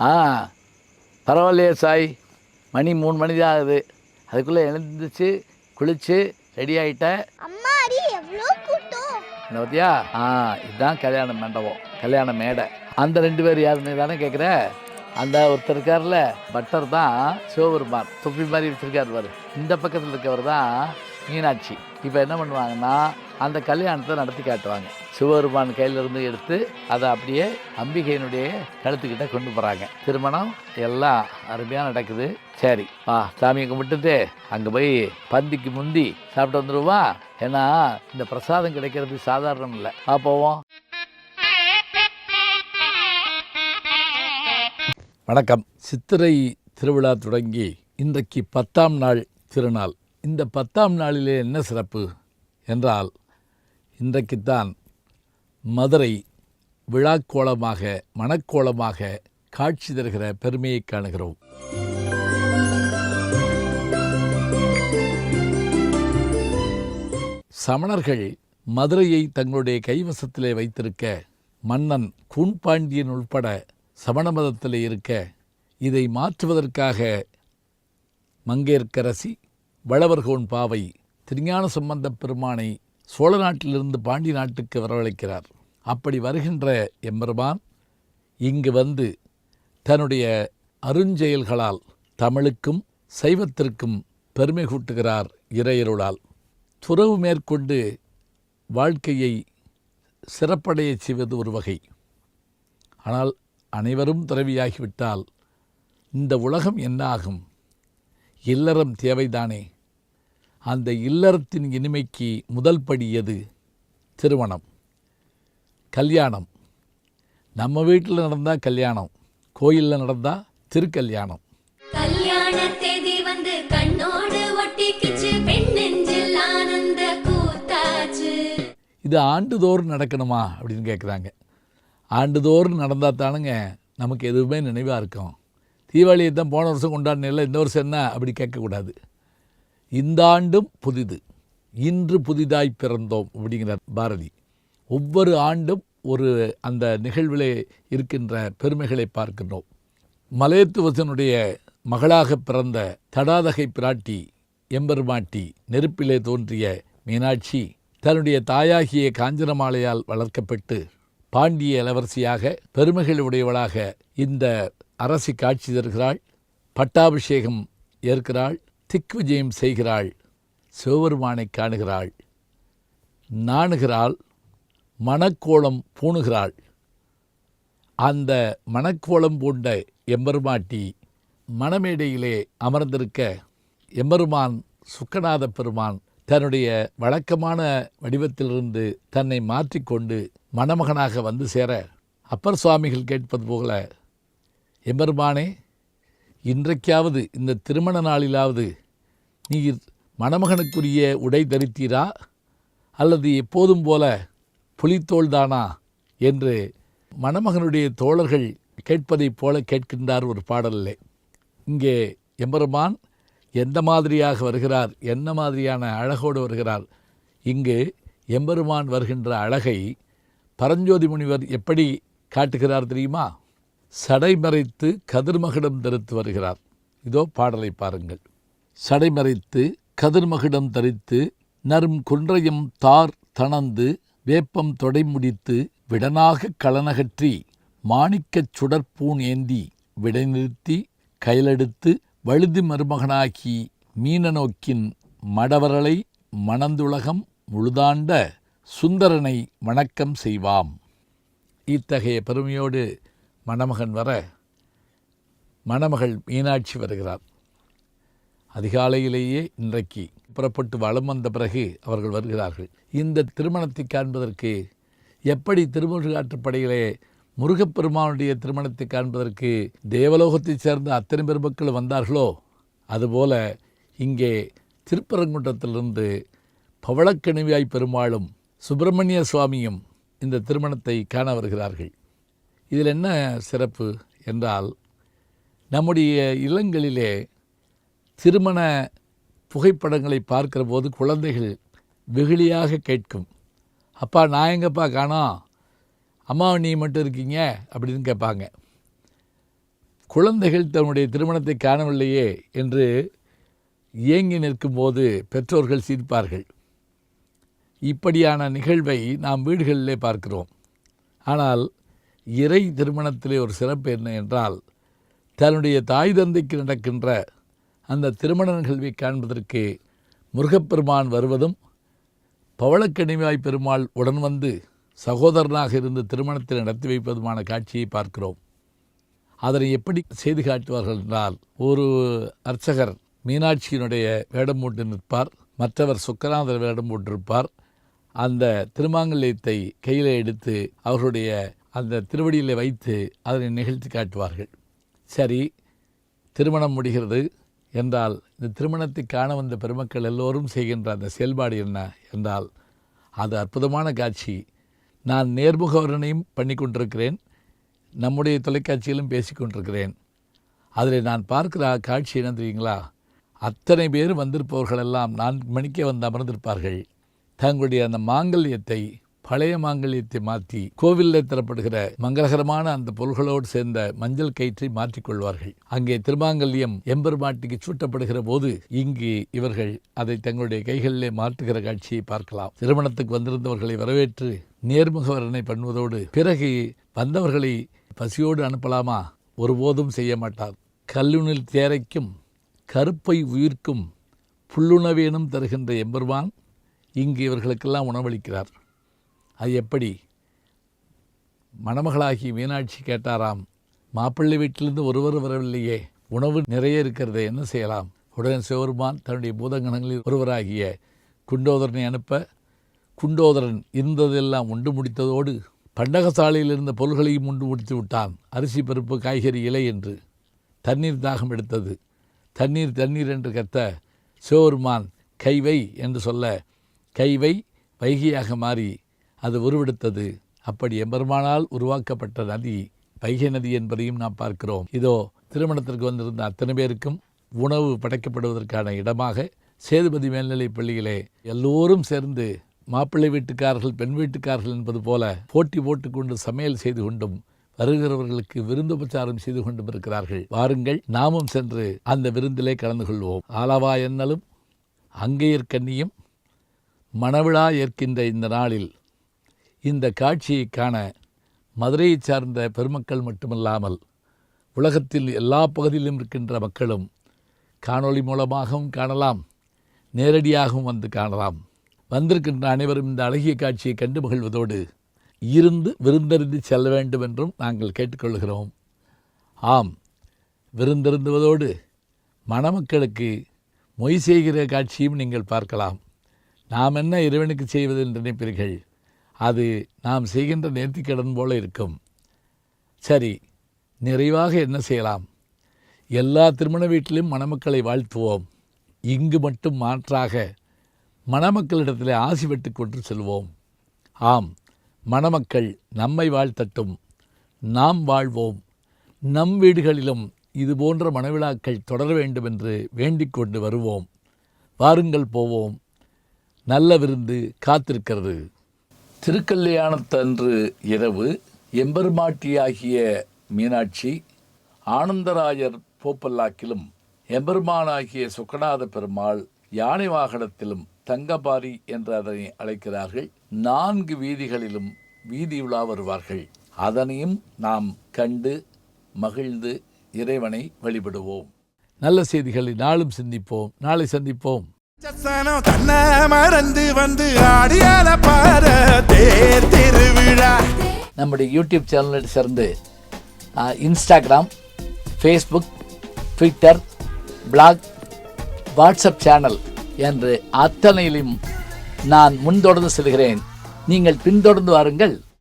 ஆ பரவாயில்லையே சாய், மணி 3 மணி தான் ஆகுது. அதுக்குள்ளே எழுந்துச்சு குளிச்சு ரெடி ஆகிட்டேன். அம்மா அடி எவ்வளோ கூட்டம். என்ன பார்த்தியா? இதுதான் கல்யாண மண்டபம், கல்யாண மேடை. அந்த 2 பேர் யாருன்னு தானே கேட்குற? அந்த ஒருத்தர் இருக்கார்ல பட்டர் தான் சிவபெருமான், தொப்பி மாதிரி வச்சுருக்கார் பாரு. இந்த பக்கத்தில் இருக்கவர் தான் மீனாட்சி. இப்போ என்ன பண்ணுவாங்கன்னா அந்த கல்யாணத்தை நடத்தி காட்டுவாங்க. சிவபெருமான் கையிலிருந்து எடுத்து அதை அப்படியே அம்பிகையினுடைய கழுத்துக்கிட்ட கொண்டு போகிறாங்க. திருமணம் எல்லாம் அருமையாக நடக்குது. சரி வா, சாமியை கும்பிட்டுட்டு அங்கே போய் பந்திக்கு முந்தி சாப்பிட்டு வந்துடுவா. ஏன்னா இந்த பிரசாதம் கிடைக்கிறது சாதாரணம் இல்லை. போவோம். வணக்கம். சித்திரை திருவிழா தொடங்கி இன்றைக்கு 10ஆம் நாள் திருநாள். இந்த 10ஆம் நாளிலே என்ன சிறப்பு என்றால், இன்றைக்குத்தான் மதுரை விழாக்கோலமாக மணக்கோலமாக காட்சி தருகிற பெருமையை காணுகிறோம். சமணர்கள் மதுரையை தங்களுடைய கைவசத்திலே வைத்திருக்க, மன்னன் கூன்பாண்டியன் உட்பட சமண மதத்திலே இருக்க, இதை மாற்றுவதற்காக மங்கையர்க்கரசி வளவர்கோன் பாவை திருஞான சம்பந்தப் பெருமானை சோழ நாட்டிலிருந்து பாண்டி நாட்டுக்கு வரவழைக்கிறார். அப்படி வருகின்ற எம்பெருமான் இங்கு வந்து தன்னுடைய அருஞ்செயல்களால் தமிழுக்கும் சைவத்திற்கும் பெருமை கூட்டுகிறார். இறையருளால் துறவு மேற்கொண்டு வாழ்க்கையை சிறப்படைய செய்வது ஒரு வகை. ஆனால் அனைவரும் துறவியாகிவிட்டால் இந்த உலகம் என்ன ஆகும்? இல்லறம் தேவைதானே? அந்த இல்லறத்தின் இனிமைக்கு முதல் படி எது? திருமணம், கல்யாணம். நம்ம வீட்டில் நடந்தால் கல்யாணம், கோயிலில் நடந்தால் திருக்கல்யாணம். இது ஆண்டுதோறும் நடக்கணுமா அப்படின்னு கேட்குறாங்க. ஆண்டுதோறும் நடந்தால் தானுங்க நமக்கு எதுவுமே நினைவாக இருக்கும். தீபாவளியை தான் போன வருஷம் கொண்டாடினில்ல, இந்த வருஷம் என்ன அப்படி கேட்கக்கூடாது. இந்த ஆண்டும் புதிது, இன்று புதிதாய் பிறந்தோம் அப்படிங்கிறார் பாரதி. ஒவ்வொரு ஆண்டும் ஒரு அந்த நிகழ்விலே இருக்கின்ற பெருமைகளை பார்க்கின்றோம். மலையத்துவசனுடைய மகளாக பிறந்த தடாதகை பிராட்டி எம்பெருமாட்டி, நெருப்பிலே தோன்றிய மீனாட்சி, தன்னுடைய தாயாகிய காஞ்சனமாலையால் வளர்க்கப்பட்டு பாண்டிய இளவரசியாக பெருமைகள் உடையவளாக இந்த அரசி காட்சி தருகிறாள். பட்டாபிஷேகம் ஏற்கிறாள், திக்விஜயம் செய்கிறாள், சிவபெருமானை காணுகிறாள், நாணுகிறாள், மணக்கோலம் பூணுகிறாள். அந்த மணக்கோலம் பூண்ட எம்பெருமாட்டி மணமேடையிலே அமர்ந்திருக்க, எம்பெருமான் சுக்கநாத பெருமான் தன்னுடைய வழக்கமான வடிவத்திலிருந்து தன்னை மாற்றிக்கொண்டு மணமகனாக வந்து சேர, அப்பர் சுவாமிகள் கேட்பது போல, எம்பெருமானே, இன்றைக்காவது இந்த திருமண நாளிலாவது நீர் மணமகனுக்குரிய உடை தரித்தீரா அல்லது எப்போதும் போல புலித்தோள்தானா என்று மணமகனுடைய தோழர்கள் கேட்பதைப் போல கேட்கின்றார் ஒரு பாடலிலே. இங்கே எம்பெருமான் எந்த மாதிரியாக வருகிறார், என்ன மாதிரியான அழகோடு வருகிறார். இங்கு எம்பெருமான் வருகின்ற அழகை பரஞ்சோதி முனிவர் எப்படி காட்டுகிறார் தெரியுமா? சடைமறைத்து கதிர்மகுடம் தரித்து வருகிறார். இதோ பாடலை பாருங்கள். சடைமறைத்து கதிர்மகுடம் தரித்து நரும் குன்றையும் தார் தணந்து வேப்பம் தொடை முடித்து விடனாக களனகற்றி மாணிக்கச் சுடற்பூன் ஏந்தி விடை நிறுத்தி கையிலெடுத்து வழுதி மருமகனாகி மீனநோக்கின் மடவரலை மணந்துலகம் முழுதாண்ட சுந்தரனை வணக்கம் செய்வாம். இத்தகைய பெருமையோடு மணமகன் வர, மணமகள் மீனாட்சி வருகிறார். அதிகாலையிலேயே இன்றைக்கு புறப்பட்டு வலம் வந்த பிறகு அவர்கள் வருகிறார்கள். இந்த திருமணத்தை காண்பதற்கு எப்படி திருமுருகாற்றுப்படையிலே முருகப்பெருமானுடைய திருமணத்தை காண்பதற்கு தேவலோகத்தைச் சேர்ந்த அத்தனை பெருமக்கள் வந்தார்களோ, அதுபோல இங்கே திருப்பரங்குன்றத்திலிருந்து பவளக்கணிவாய் பெருமாளும் சுப்பிரமணிய சுவாமியும் இந்த திருமணத்தை காண வருகிறார்கள். இதில் என்ன சிறப்பு என்றால், நம்முடைய இல்லங்களிலே திருமண புகைப்படங்களை பார்க்கிற போது குழந்தைகள் வெகுளியாக கேட்கும், அப்பா நான் எங்கப்பா காணோம், அம்மா நீ மட்டும் இருக்கீங்க அப்படின்னு கேட்பாங்க. குழந்தைகள் தன்னுடைய திருமணத்தை காணவில்லையே என்று ஏங்கி நிற்கும்போது பெற்றோர்கள் சிரிப்பார்கள். இப்படியான நிகழ்வை நாம் வீடுகளிலே பார்க்கிறோம். ஆனால் இறை திருமணத்திலே ஒரு சிறப்பு என்ன என்றால், தன்னுடைய தாய் தந்தைக்கு நடக்கின்ற அந்த திருமண நிகழ்வை காண்பதற்கு முருகப்பெருமான் வருவதும், பவளக்கனிவாய் பெருமாள் உடன் வந்து சகோதரனாக இருந்து திருமணத்தை நடத்தி வைப்பதுமான காட்சியை பார்க்கிறோம். அதனை எப்படி செய்து காட்டுவார்கள் என்றால், ஒரு அர்ச்சகர் மீனாட்சியினுடைய வேடம் போட்டு நிற்பார், மற்றவர் சொக்கநாதர் வேடம் போட்டிருப்பார். அந்த திருமாங்கல்யத்தை கையில் எடுத்து அவர்களுடைய அந்த திருவடியில் வைத்து அதனை நிகழ்த்தி காட்டுவார்கள். சரி, திருமணம் முடிகிறது என்றால் இந்த திருமணத்தை காண வந்த பெருமக்கள் எல்லோரும் செய்கின்ற அந்த செயல்பாடு என்ன என்றால், அது அற்புதமான காட்சி. நான் நேர்முக வர்ணனையும் பண்ணி கொண்டிருக்கிறேன், நம்முடைய தொலைக்காட்சியிலும் பேசி கொண்டிருக்கிறேன். அதில் நான் பார்க்கிற காட்சி என்ன தெரியுங்களா? அத்தனை பேர் வந்திருப்பவர்களெல்லாம் 4 மணிக்கே வந்து அமர்ந்திருப்பார்கள். தங்களுடைய அந்த மாங்கல்யத்தை, பழைய மாங்கல்யத்தை மாற்றி கோவிலில் தரப்படுகிற மங்களகரமான அந்த பொருள்களோடு சேர்ந்த மஞ்சள் கயிற்றை மாற்றிக்கொள்வார்கள். அங்கே திருமாங்கல்யம் எம்பெருமாட்டிக்கு சூட்டப்படுகிற போது இங்கு இவர்கள் அதை தங்களுடைய கைகளிலே மாற்றுகிற காட்சியை பார்க்கலாம். திருமணத்துக்கு வந்திருந்தவர்களை வரவேற்று நேர்முக வர்ணனை பண்ணுவதோடு பிறகு வந்தவர்களை பசியோடு அனுப்பலாமா? ஒருபோதும் செய்ய மாட்டார். கல்லுணில் தேரைக்கும் கருப்பை உயிர்க்கும் புல்லுணவேனும் தருகின்ற எம்பெருமான் இங்கு இவர்களுக்கெல்லாம் உணவளிக்கிறார். அது எப்படி? மணமகளாகி மீனாட்சி கேட்டாராம், மாப்பிள்ளை வீட்டிலிருந்து ஒருவர் வரவில்லையே, உணவு நிறைய இருக்கிறதே, என்ன செய்யலாம்? உடனே சிவபெருமான் தன்னுடைய பூதகணங்களில் ஒருவராகிய குண்டோதரனை அனுப்ப, குண்டோதரன் இருந்ததெல்லாம் உண்டு முடித்ததோடு பண்டகசாலையில் இருந்த பொருள்களையும் உண்டு முடித்து விட்டான். அரிசி, பருப்பு, காய்கறி, இலை என்று. தண்ணீர் தாகம் எடுத்தது. தண்ணீர் தண்ணீர் என்று கத்த சிவபெருமான் கைவை என்று சொல்ல, கைவை வைகையாக மாறி அது உருவெடுத்தது. அப்படி எம்பெருமானால் உருவாக்கப்பட்ட நதி வைகை நதி என்பதையும் நாம் பார்க்கிறோம். இதோ திருமணத்திற்கு வந்திருந்த அத்தனை பேருக்கும் உணவு படைக்கப்படுவதற்கான இடமாக சேதுபதி மேல்நிலைப் பள்ளியிலே எல்லோரும் சேர்ந்து மாப்பிள்ளை வீட்டுக்காரர்கள் பெண் வீட்டுக்காரர்கள் என்பது போல போட்டி போட்டுக்கொண்டு சமையல் செய்து கொண்டும் வருகிறவர்களுக்கு விருந்துபச்சாரம் செய்து கொண்டும் இருக்கிறார்கள். வாருங்கள், நாமும் சென்று அந்த விருந்திலே கலந்து கொள்வோம். ஆலவா என்னலும் அங்கேயற்கண்ணியும் மணவிழா ஏற்கின்ற இந்த நாளில் இந்த காட்சியை காண மதுரையை சார்ந்த பெருமக்கள் மட்டுமல்லாமல் உலகத்தில் எல்லா பகுதியிலும் இருக்கின்ற மக்களும் காணொளி மூலமாகவும் காணலாம், நேரடியாகவும் வந்து காணலாம். வந்திருக்கின்ற அனைவரும் இந்த அழகிய காட்சியை கண்டு மகிழ்வதோடு இருந்து விருந்தறிந்து செல்ல வேண்டும் என்றும் நாங்கள் கேட்டுக்கொள்கிறோம். ஆம், விருந்தருந்துவதோடு மணமக்களுக்கு மொய் செய்கிற காட்சியும் நீங்கள் பார்க்கலாம். நாம் என்ன இறைவனுக்கு செய்வது என்று நினைப்பீர்கள்? அது நாம் செய்கின்ற நேர்த்திக்கடன் போல இருக்கும். சரி, நிறைவாக என்ன செய்யலாம்? எல்லா திருமண வீட்டிலும் மணமக்களை வாழ்த்துவோம். இங்கு மட்டும் மாற்றாக மணமக்களிடத்தில் ஆசி பெற்று கொண்டு செல்வோம். ஆம், மணமக்கள் நம்மை வாழ்த்தட்டும், நாம் வாழ்வோம். நம் வீடுகளிலும் இது போன்ற மணவிழாக்கள் தொடர வேண்டும் என்று வேண்டிக் கொண்டு வருவோம். வாருங்கள், போவோம். நல்ல விருந்து காத்திருக்கிறது. திருக்கல்யாணத்தன்று இரவு எம்பெருமாட்டியாகிய மீனாட்சி ஆனந்தராயர் போப்பல்லாக்கிலும் எம்பெருமானாகிய சொக்கநாத பெருமாள் யானை வாகனத்திலும் தங்கபாரி என்று அதனை அழைக்கிறார்கள் 4 வீதிகளிலும் வீதி உலா வருவார்கள். அதனையும் நாம் கண்டு மகிழ்ந்து இறைவனை வழிபடுவோம். நல்ல செய்திகளை நாளும் சிந்திப்போம். நாளை சந்திப்போம். நம்முடைய யூடியூப் சேனலை சேர்ந்து Instagram, Facebook, Twitter, blog, WhatsApp channel என்று அத்தனையிலும் நான் முன்தொடர்ந்து செல்கிறேன். நீங்கள் பின்தொடர்ந்து வாருங்கள்.